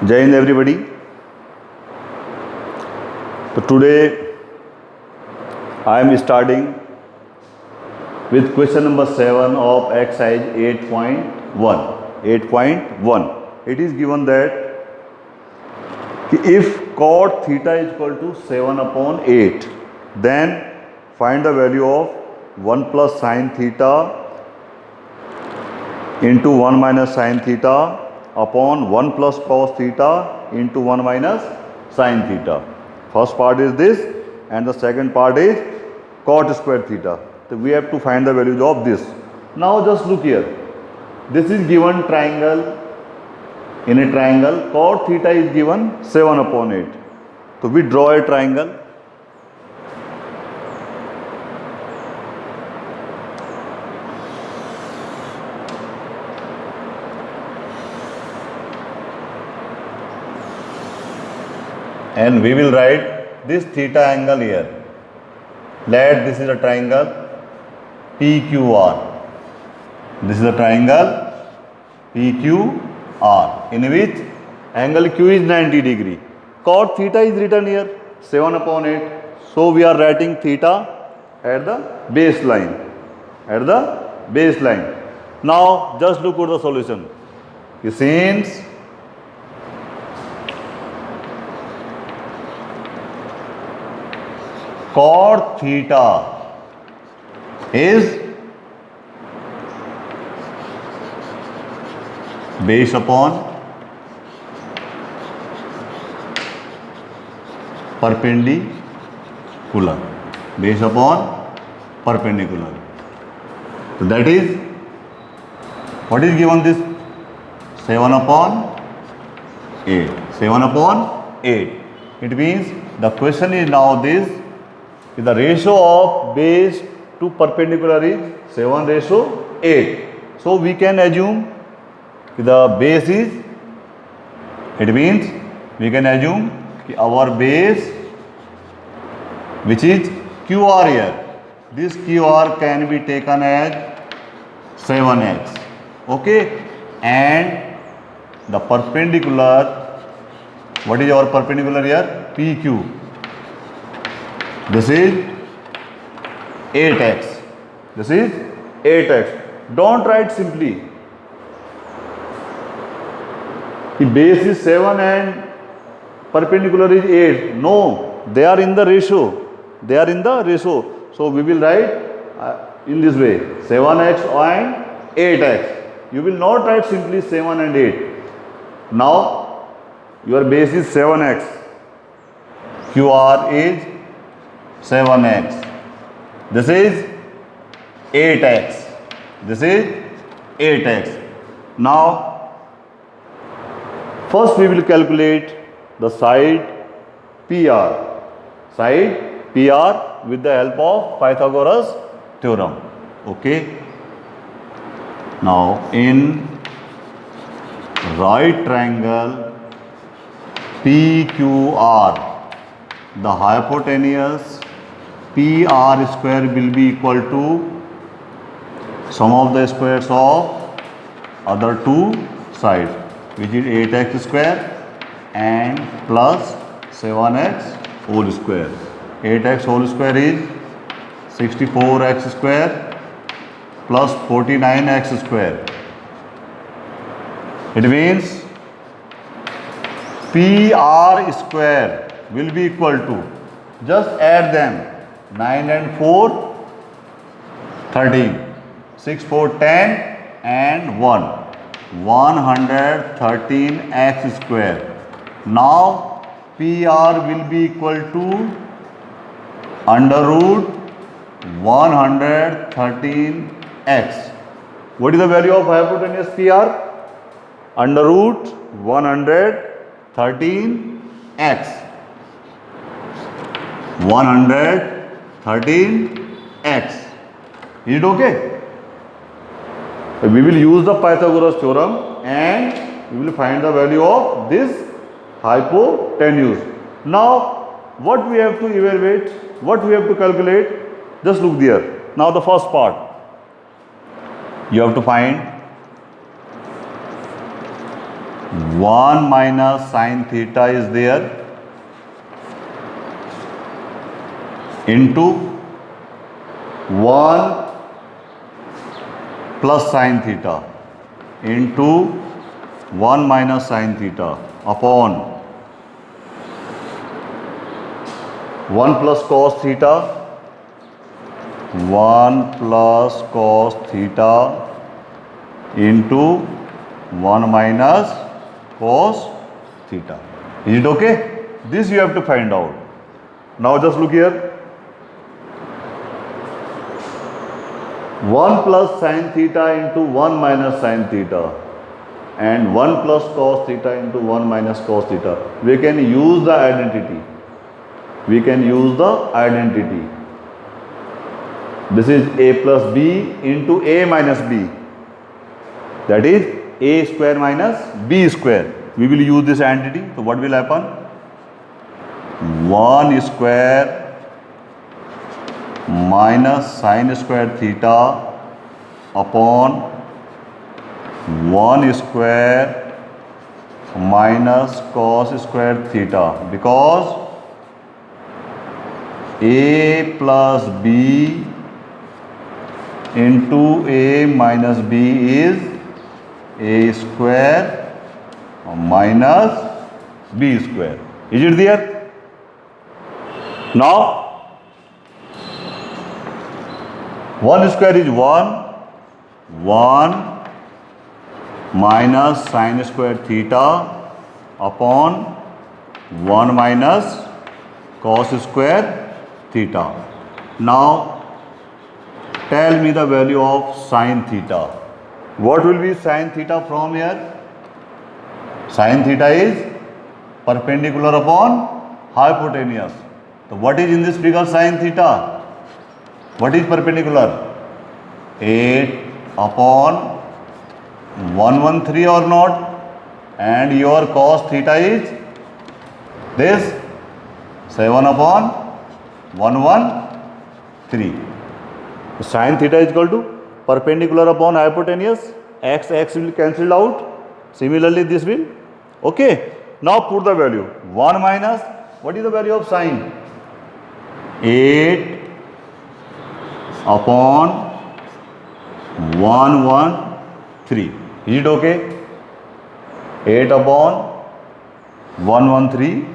Jai Hind everybody. So today I am starting with question number 7 of exercise 8.1. 8.1. It is given that if cot theta is equal to 7 upon 8, then find the value of 1 plus sin theta into 1 minus sin theta upon 1 plus cos theta into 1 minus sin theta. First part is this and the second part is cot square theta. So we have to find the values of this. Now just look here. This is given triangle. In a triangle, cot theta is given 7 upon 8. So we draw a triangle. And we will write this theta angle here. Let this is a triangle PQR. This is a triangle PQR in which angle Q is 90 degree. Cot theta is written here 7 upon 8. So we are writing theta at the baseline. At the baseline. Now just look at the solution. Since cot theta is based upon perpendicular. Based upon perpendicular. So that is what is given this 7 upon 8. 7 upon 8. It means the question is now this. The ratio of base to perpendicular is 7:8. So we can assume the base is, it means we can assume our base which is QR here. This QR can be taken as 7x. Okay. And the perpendicular, what is our perpendicular here? PQ. This is 8x. This is 8x. Don't write simply. The base is 7 and perpendicular is 8. No, they are in the ratio. They are in the ratio. So we will write in this way 7x and 8x. You will not write simply 7 and 8. Now your base is 7x. QR is 7x. This is 8x. This is 8x. Now, first we will calculate the side PR. Side PR with the help of Pythagoras theorem. Okay. Now, in right triangle PQR, the hypotenuse PR square will be equal to sum of the squares of other two sides, which is 8x square and plus 7x whole square. 8x whole square is 64x square plus 49x square. It means PR square will be equal to, just add them, 9 and 4, 13, 6, 4, 10 and 1, 113x square. Now PR will be equal to under root 113x. What is the value of hypotenuse PR? Under root 113x. 113x. Is it okay? We will use the Pythagoras theorem and we will find the value of this hypotenuse. Now, what we have to evaluate, what we have to calculate, just look there. Now, the first part, you have to find 1 minus sine theta is there into 1 plus sine theta into 1 minus sine theta upon 1 plus cos theta, 1 plus cos theta into 1 minus cos theta. Is it okay? This you have to find out. Now just look here. 1 plus sine theta into 1 minus sine theta and 1 plus cos theta into 1 minus cos theta. We can use the identity. We can use the identity. This is a plus b into a minus b. That is a square minus b square. We will use this identity. So what will happen? 1 square minus sine square theta upon 1 square minus cos square theta, because a plus b into a minus b is a square minus b square. Is it there? Now 1 square is 1 minus sine square theta upon 1 minus cos square theta. Now tell me the value of sine theta. What will be sine theta from here? Sine theta is perpendicular upon hypotenuse. So what is in this figure sine theta? What is perpendicular? 8 upon 113 or not? And your cos theta is this 7 upon 113. So sin theta is equal to perpendicular upon hypotenuse. X will cancel out. Similarly this will. Okay. Now put the value. 1 minus, what is the value of sine? 8 upon 113. Is it okay? 8 upon 113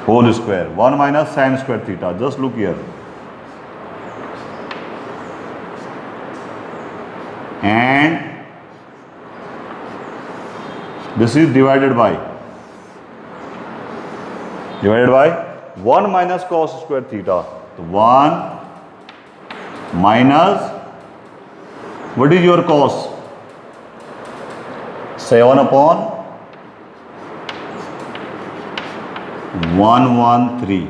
whole square. 1 minus sine square theta. Just look here. And this is divided by 1 minus cos square theta. So 1 minus, what is your cos? 7 upon 113.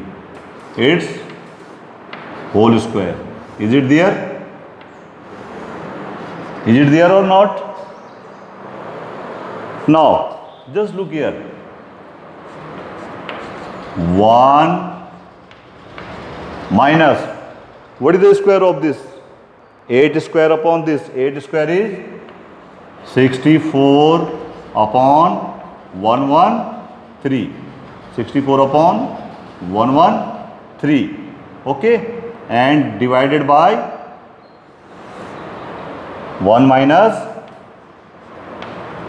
It's whole square. Is it there? Is it there or not? Now, just look here. 1 minus, what is the square of this? 8 square upon this. 8 square is 64 upon 113. 64 upon 113. Okay. And divided by 1 minus,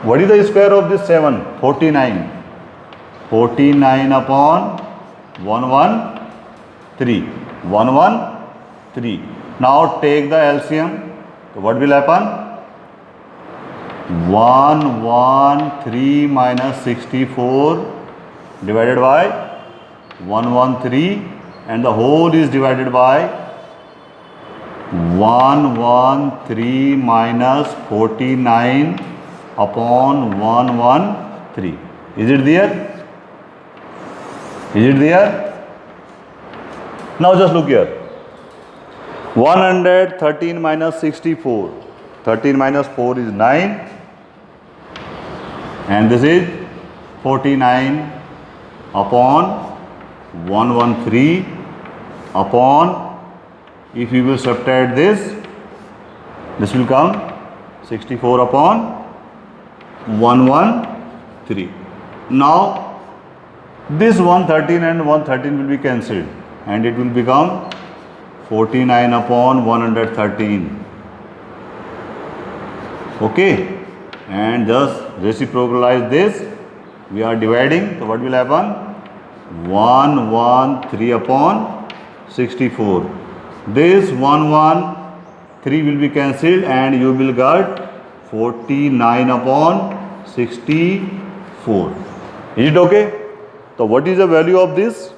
what is the square of this 7? 49. 49 upon 113. 113. Now take the LCM. So what will happen? 113 minus 64 divided by 113, and the whole is divided by 113 minus 49 upon 113. Is it there? Is it there? Now just look here. 113 minus 64. 13 minus 4 is 9. And this is 49 upon 113 upon, if you will subtract this will come 64 upon 113. Now this 113 and 113 will be cancelled and it will become 49 upon 113. Okay, and just reciprocalize this. We are dividing, so what will happen? 113 upon 64. This 113 will be cancelled and you will get 49 upon 64. Is it okay? So what is the value of this?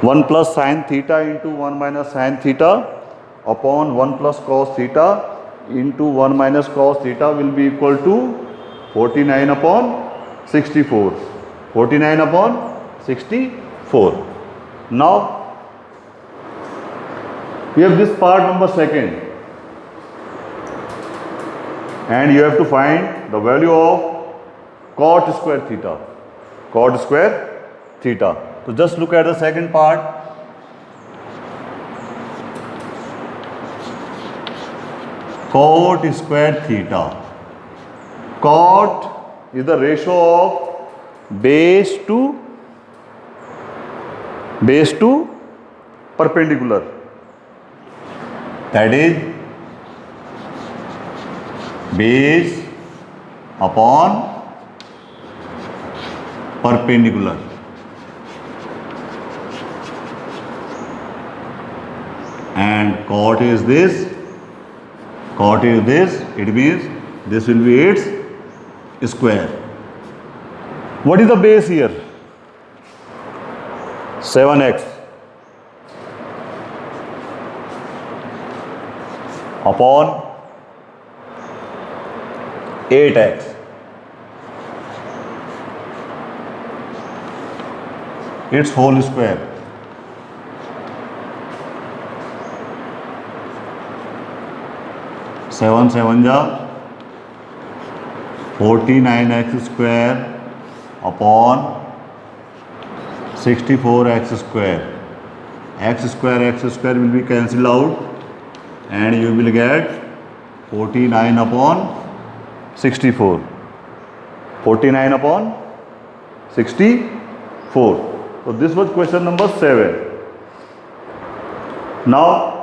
1 plus sin theta into 1 minus sin theta upon 1 plus cos theta into 1 minus cos theta will be equal to 49 upon 64. 49 upon 64. Now we have this part number second, and you have to find the value of cot square theta. Cot square theta. So just look at the second part. Cot square theta. Cot is the ratio of base to perpendicular. That is base upon perpendicular. And cot is this. Cot is this. It means this will be its square. What is the base here? 7x upon 8x. Its whole square. Seven seven ja 49x square upon 64x square. X square will be cancelled out and you will get 49 upon 64. 49 upon 64. So this was question number 7. Now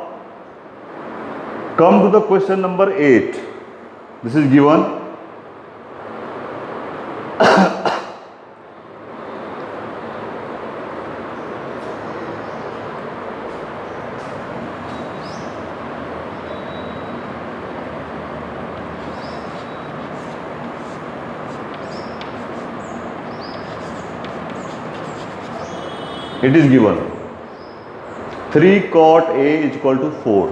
come to the question number 8. This is given. It is given 3 cot A is equal to 4.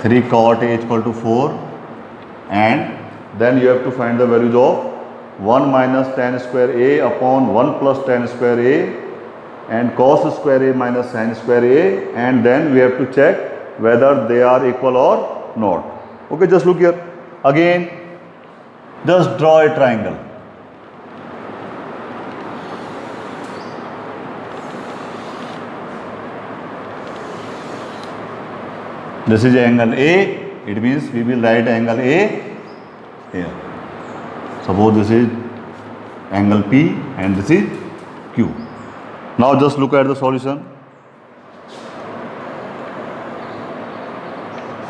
Three cot A is equal to 4, and then you have to find the values of 1 minus tan square A upon 1 plus tan square A and cos square A minus sin square A, and then we have to check whether they are equal or not. Okay, just look here. Again, just draw a triangle. This is angle A. It means we will write angle A here. Suppose this is angle P and this is Q. Now just look at the solution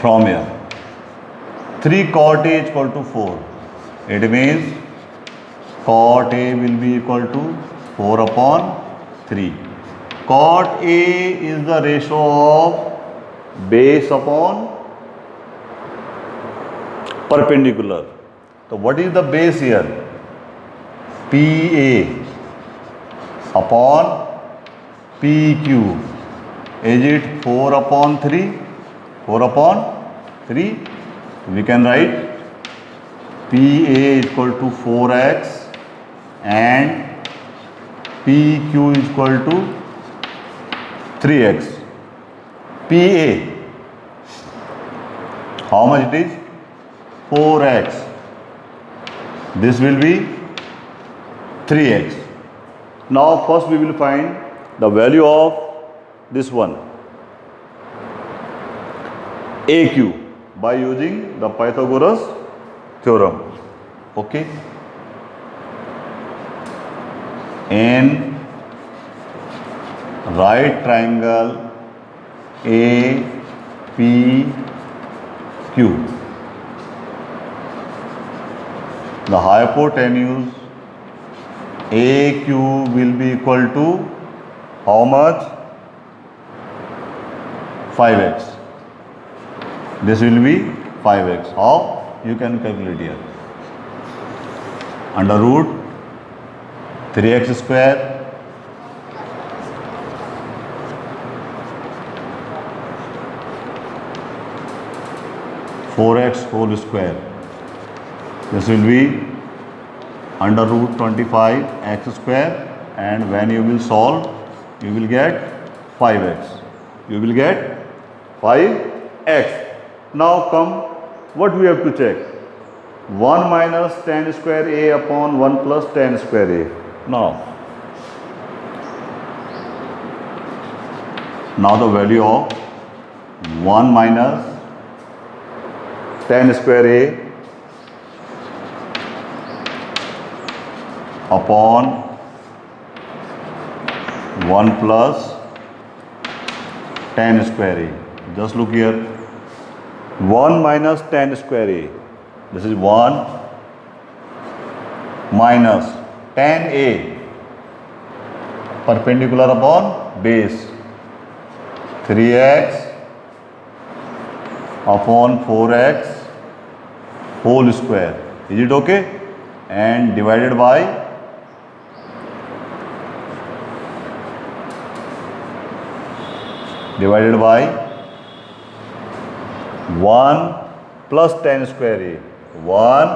from here. 3 cot A is equal to 4. It means cot A will be equal to 4 upon 3. Cot A is the ratio of base upon perpendicular. So what is the base here? PA upon PQ. Is it 4 upon 3? 4 upon 3. We can write PA is equal to 4x and PQ is equal to 3x. PA, how much it is? 4x. This will be 3x. Now first we will find the value of this one. AQ by using the Pythagoras theorem. Okay. In right triangle APQ, the hypotenuse AQ will be equal to how much? 5x. This will be 5x. How? You can calculate here. Under root 3x square (4x) whole square. This will be under root 25x square, and when you will solve, you will get 5x. You will get 5x. Now come, what we have to check? 1 minus tan square a upon 1 plus tan square a. Now the value of 1 minus tan square a upon 1 plus tan square a. Just look here. 1 minus tan square a. This is 1 minus tan a perpendicular upon base 3x upon 4x whole square. Is it okay? And divided by divided by 1 plus tan square a. 1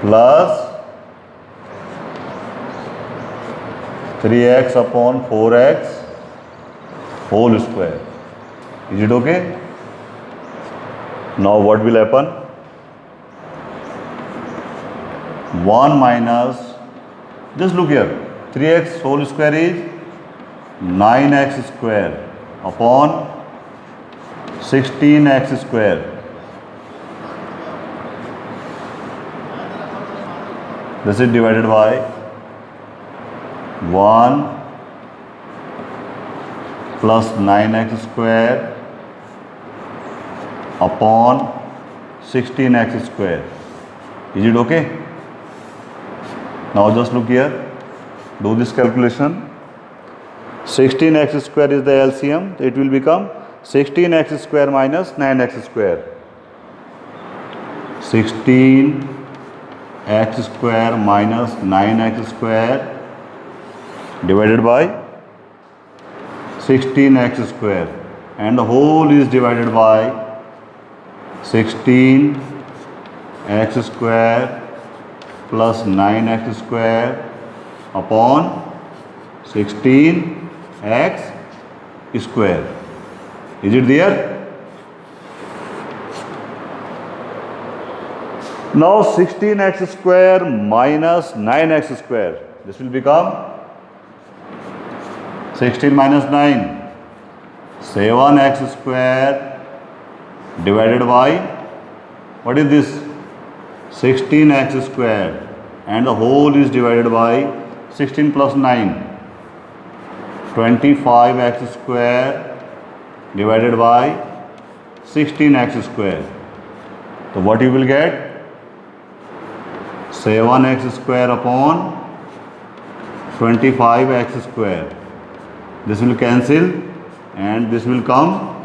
plus 3x upon 4x whole square. Is it okay? Now what will happen? 1 minus, just look here, 3x whole square is 9x square upon 16x square. This is divided by 1 plus 9x square upon 16x square. Is it okay? Now just look here, do this calculation. 16x square is the LCM, it will become 16x square minus 9x square. 16x square minus 9x square divided by 16x square, and the whole is divided by 16x square plus 9x square upon 16x square. Is it there? Now 16x square minus 9x square, this will become 16 minus 9, 7x square divided by, what is this? 16x square, and the whole is divided by 16 plus 9, 25x square divided by 16x square. So what you will get? 7x square upon 25x square. This will cancel and this will come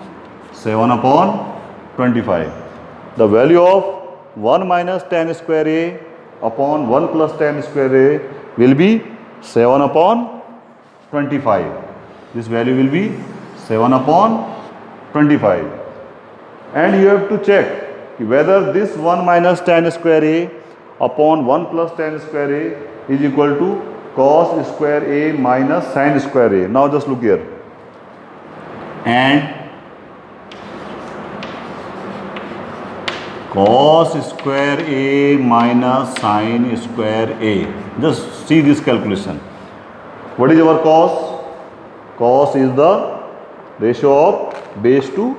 7 upon 25. The value of 1 minus tan square a upon 1 plus tan square a will be 7 upon 25. This value will be 7 upon 25. And you have to check whether this 1 minus tan square a upon 1 plus tan square a is equal to cos square a minus sin square a. Now just look here. And cos square a minus sin square a. Just see this calculation. What is our cos? Cos is the ratio of base 2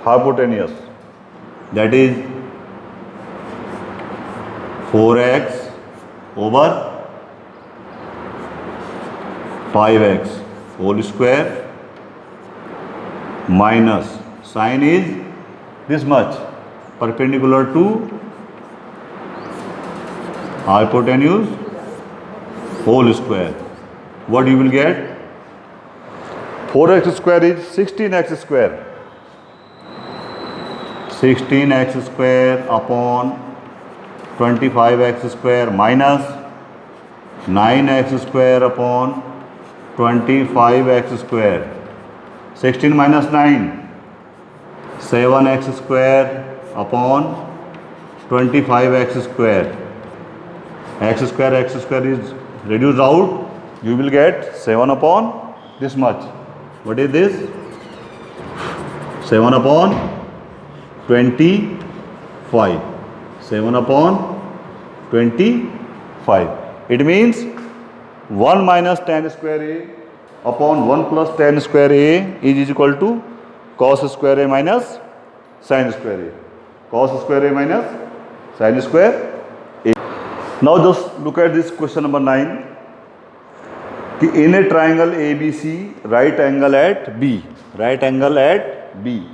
hypotenuse, that is 4x over 5x whole square minus sine is this much perpendicular to hypotenuse whole square. What you will get? 4x square is 16x square. 16x square upon 25x square minus 9x square upon 25x square. 16 minus 9, 7x square upon 25x square. X square is reduced out. You will get 7 upon this much. What is this? 7 upon 25. 7 upon 25. It means 1 minus tan square A upon 1 plus tan square A is equal to cos square A minus sin square A. Cos square A minus sin square A. Now just look at this question number 9. In a triangle ABC, right angle at B. Right angle at B.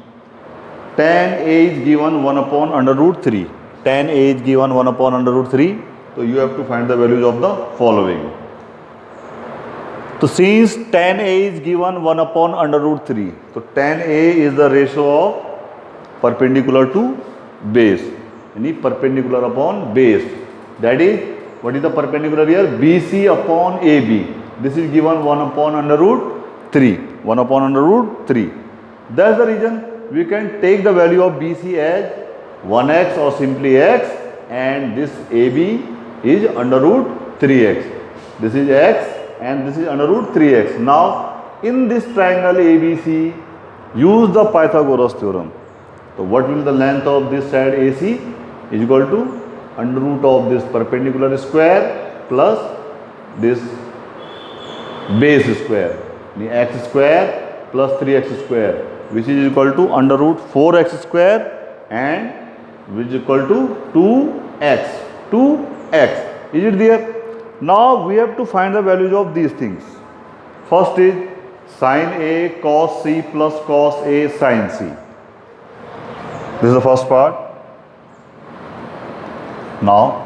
Tan A is given 1 upon under root 3. Tan A is given 1 upon under root 3. So you have to find the values of the following. So since tan A is given 1 upon under root 3, so tan A is the ratio of perpendicular to base. Any perpendicular upon base. That is, what is the perpendicular here? BC upon AB. This is given 1 upon under root 3. 1 upon under root 3. That's the reason we can take the value of BC as 1x or simply x, and this AB is under root 3x. This is x and this is under root 3x. Now, in this triangle ABC, use the Pythagoras theorem. So, what will the length of this side AC is equal to under root of this perpendicular square plus this base square, x square plus 3x square, which is equal to under root 4x square and which is equal to 2x. 2x. Is it there? Now we have to find the values of these things. First is sin A cos C plus cos A sin C. This is the first part. Now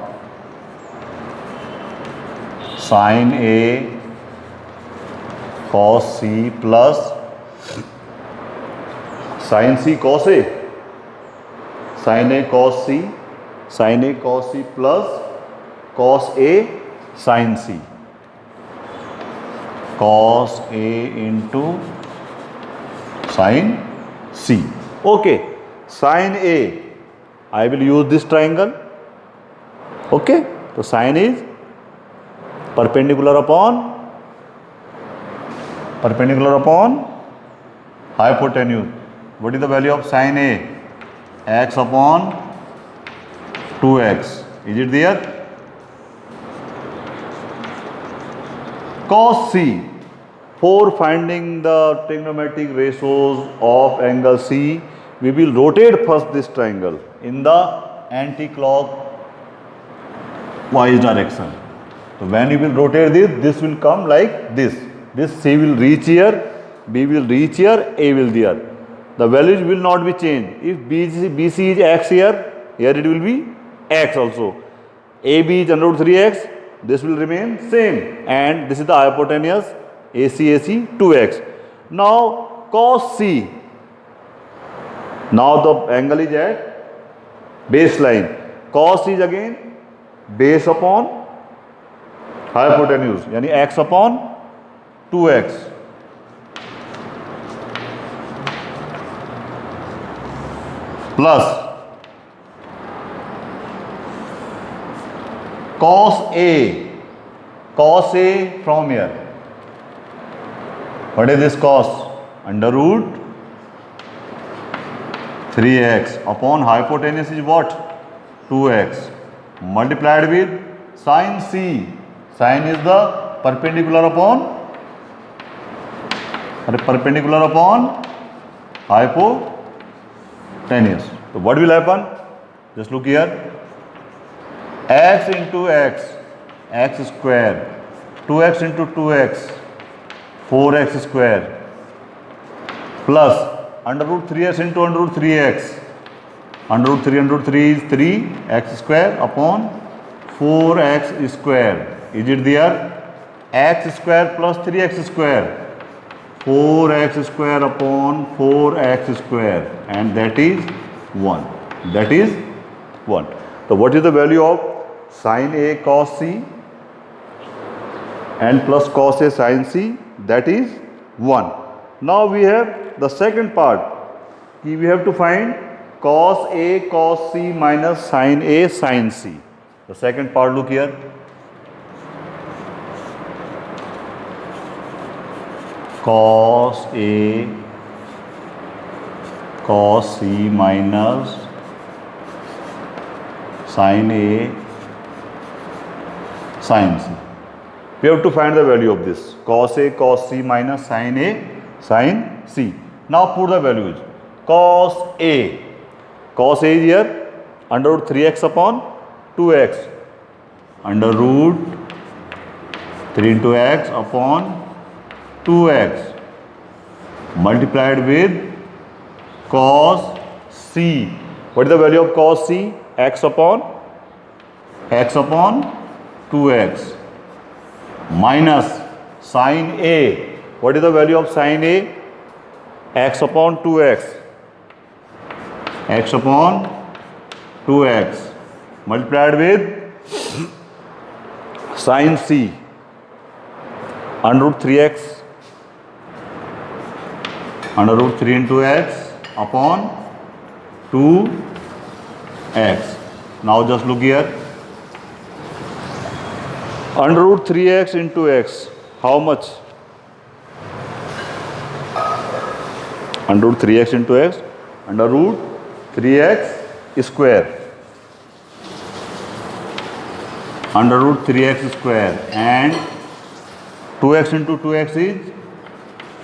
sin A cos C plus sin C cos A. Sin A cos C. Sin A cos C plus cos A sin C. Cos A into sin C. Okay. Sin A, I will use this triangle. Okay. So sin is perpendicular upon hypotenuse. What is the value of sin A? X upon 2x. Is it there? Cos C. For finding the trigonometric ratios of angle C, we will rotate first this triangle in the anti-clockwise direction. So when you will rotate this will come like this. This C will reach here, B will reach here, A will there. The values will not be changed. If BC is x here it will be x also. AB is under root 3x, this will remain same, and this is the hypotenuse AC 2x. Now cos C. Now the angle is at baseline. Cos is again base upon hypotenuse, yani x upon 2x. Plus cos A from here. What is this cos? Under root 3x upon hypotenuse is what? 2x multiplied with sin C. Sin is the perpendicular upon perpendicular upon hypotenuse. So what will happen? Just look here. X into x, x square, 2x into 2x, 4x square, plus under root 3x into under root 3x. Under root 3 is 3x square upon 4x square. Is it there? X square plus 3x square. 4x square upon 4x square, and that is 1. That is 1. So what is the value of sin A cos C and plus cos A sin C? That is 1. Now we have the second part. We have to find cos A cos C minus sin A sin C. The second part, look here. Cos A cos C minus sin A sin C. We have to find the value of this. Cos A cos C minus sin A sin C. Now put the values. Cos A. Cos A is here under root 3x upon 2x. Under root 3 into x upon 2x multiplied with cos C. What is the value of cos C? X upon 2x minus sin A. What is the value of sin A? X upon 2x. X upon 2x multiplied with sin C under root 3x. Under root 3 into x upon 2x. Now just look here. Under root 3x into x, how much? Under root 3x into x, under root 3x square. Under root 3x square, and 2x into 2x is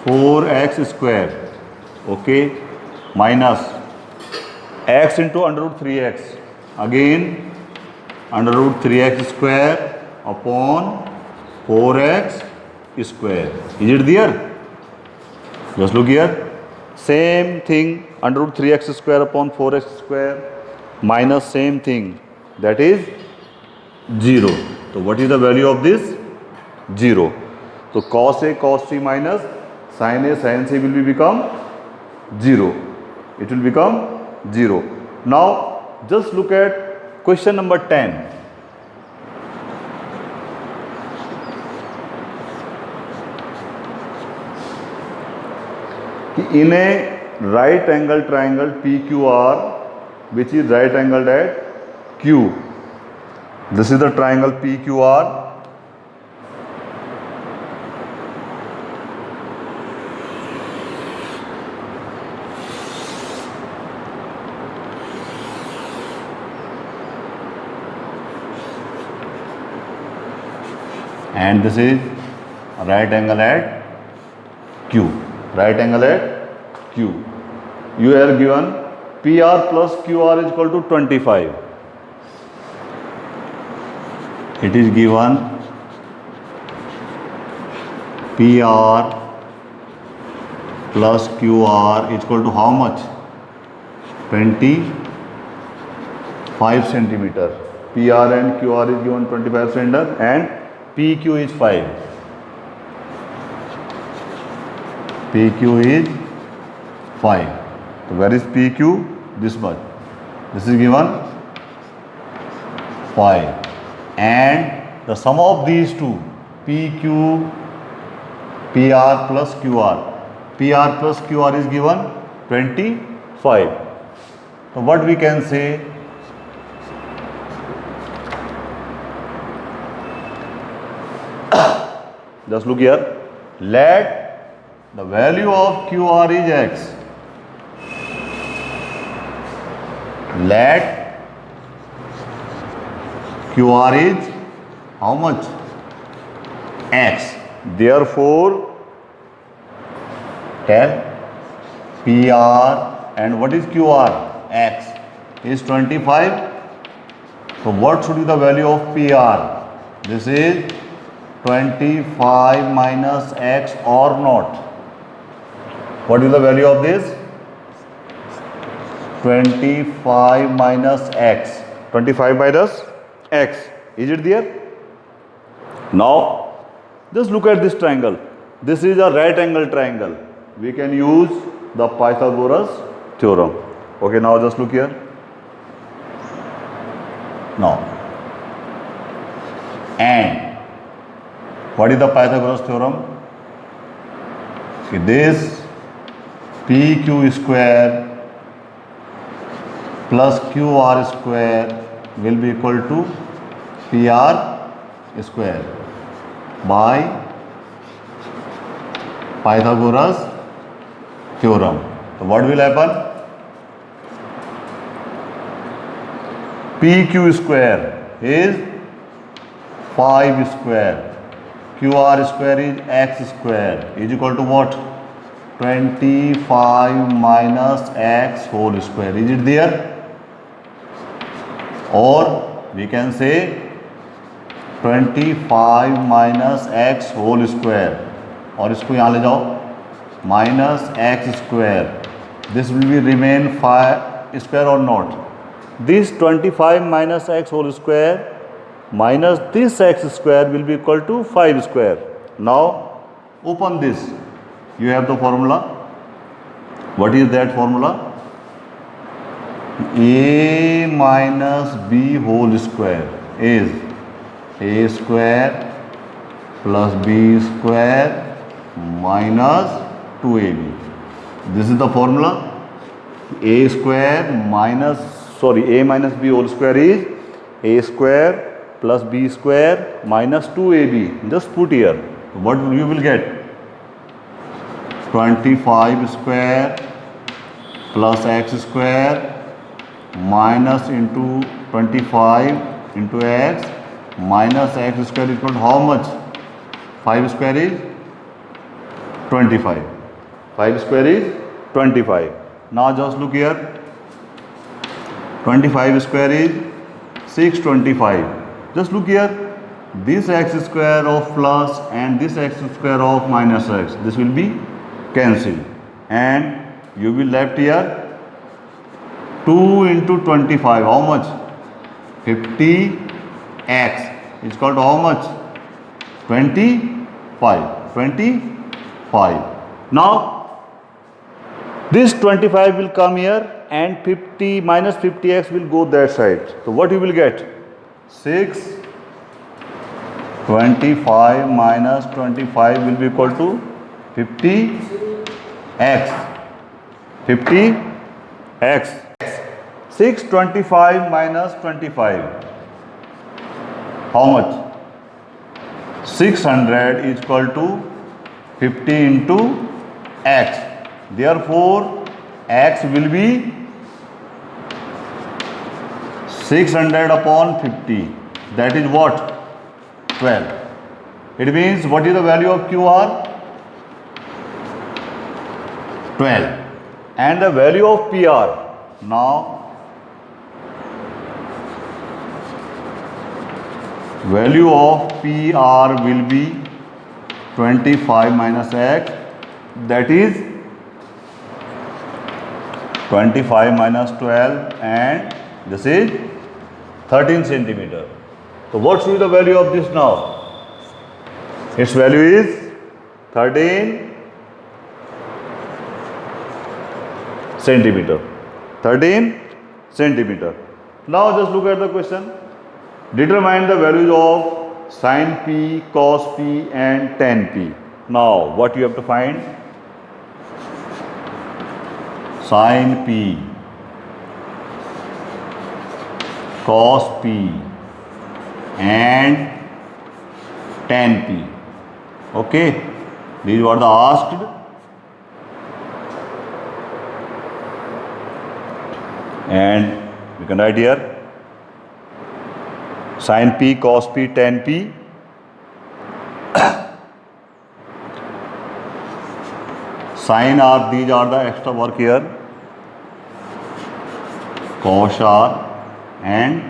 4x square. Okay, minus x into under root 3x, again under root 3x square upon 4x square. Is it there? Just look here. Same thing, under root 3x square upon 4x square minus same thing, that is 0. So what is the value of this? 0. So cos A cos C minus sin A sin C will become 0. It will become 0. Now just look at question number 10. In a right angle triangle PQR, which is right angled at Q, this is the triangle PQR. And this is right angle at Q. Right angle at Q. You are given PR plus QR is equal to 25. It is given PR plus QR is equal to how much? 25 centimeter. PR and QR is given 25 centimeter and PQ is 5. PQ is 5. So where is PQ? This much. This is given 5. And the sum of these two, PQ, PR plus QR. PR plus QR is given 25. So what we can say? Just look here. Let the value of QR is x. Let QR is how much? X. Therefore, Tell. PR and what is QR? X is 25. So what should be the value of PR? This is 25 minus X or not. What is the value of this? 25 minus X. 25 minus X. Is it there? Now, just look at this triangle. This is a right angle triangle. We can use the Pythagoras theorem. Okay, now just look here. Now, and what is the Pythagoras theorem? See, this PQ square plus QR square will be equal to PR square by Pythagoras theorem. So what will happen? PQ square is 5 square, QR square is X square is equal to what? 25 minus X whole square. Is it there? Or we can say 25 minus X whole square. और इसको यहाँ ले जाओ, minus X square. This will be remain 5 square or not? This 25 minus X whole square minus this X square will be equal to 5 square. Now open this. You have the formula. What is that formula? A minus B whole square is A square plus B square minus 2AB. This is the formula. A square minus, A minus B whole square is A square plus B square minus 2AB. Just put here. What you will get? 25 square plus X square minus into 25 into X minus X square equal to how much? 5 square is 25. 5 square is 25. Now just look here. 25 square is 625. Just look here. This X square of plus and this X square of minus X. This will be cancelled. And you will left here 2 into 25. How much? 50x is equal to how much? 25. 25. Now this 25 will come here and 50 minus 50x will go that side. So what you will get? 6. 25 minus 25 will be equal to 50x. 50x. 625 minus 25. How much? 600 is equal to 50 into x. Therefore, x will be 600 upon 50. That is what? 12. It means what is the value of QR? 12. And the value of PR. Now, value of PR will be 25 minus X. That is 25 minus 12 and this is 13 centimeter. So what should be the value of this now? Its value is 13 centimeter. 13 centimeter. Now just look at the question. Determine the values of sin P, cos P and tan P. Now what you have to find? Sin P, cos P and tan P. Okay, these were the asked. And we can write here sin P, cos P, tan P. Sin R, these are the extra work here. Cos R and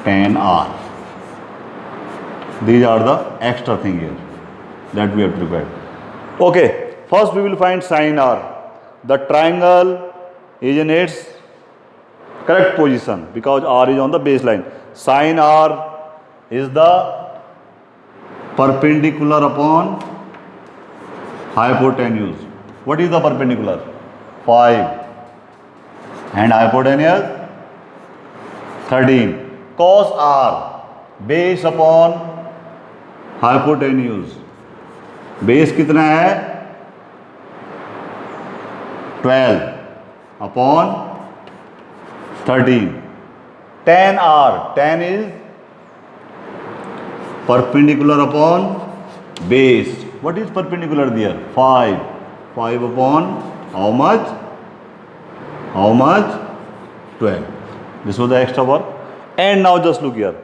tan R. These are the extra thing here that we have prepared. Okay, first we will find sin R. The triangle is in its correct position because R is on the baseline. Sin R is the perpendicular upon hypotenuse. What is the perpendicular? 5. And hypotenuse 13. Cos R, base upon hypotenuse. Base कितना है? 12 upon 13. Tan R, tan is perpendicular upon base. What is perpendicular there? 5. 5 upon how much? How much? 12. This was the extra work. And now just look here.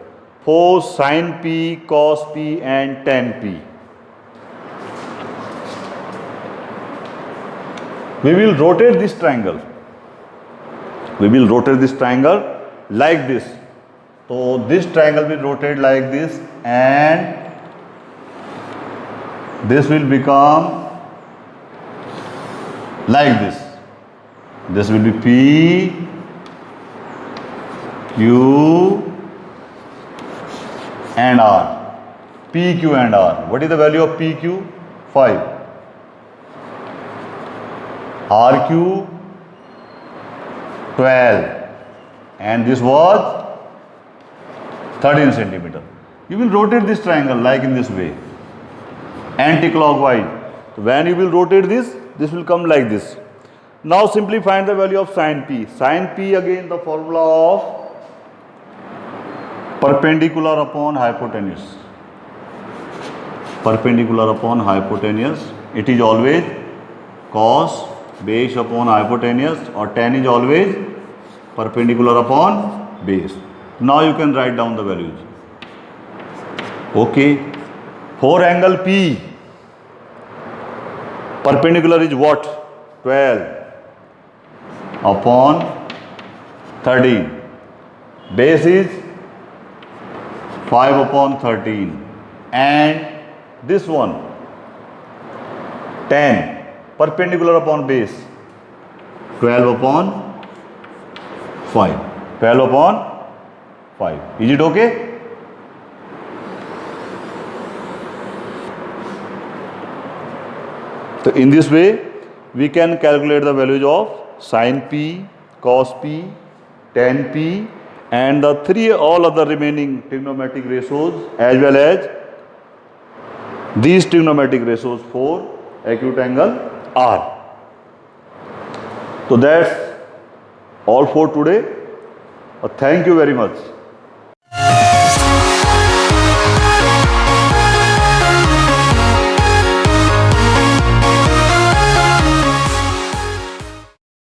For sin P, cos P and tan P. We will rotate this triangle. We will rotate this triangle like this. So this triangle will rotate like this and this will become like this. This will be P, Q and R. P, Q and R. What is the value of P, Q? 5. RQ 12 and this was 13 centimeter. You will rotate this triangle like in this way, anti-clockwise. So when you will rotate this, this will come like this. Now simply find the value of sin P. Sin P, again the formula of perpendicular upon hypotenuse. Perpendicular upon hypotenuse. It is always cos base upon hypotenuse, or tan is always perpendicular upon base. Now you can write down the values. Okay. For angle P, perpendicular is what? 12 upon 13. Base is 5 upon 13. And this one, 10. Perpendicular upon base, 12 upon 5. 12 upon 5. Is it okay? So in this way, we can calculate the values of sin P, cos P, tan P and the all other remaining trigonometric ratios as well as these trigonometric ratios for acute angle R. So that's all for today. Thank you very much.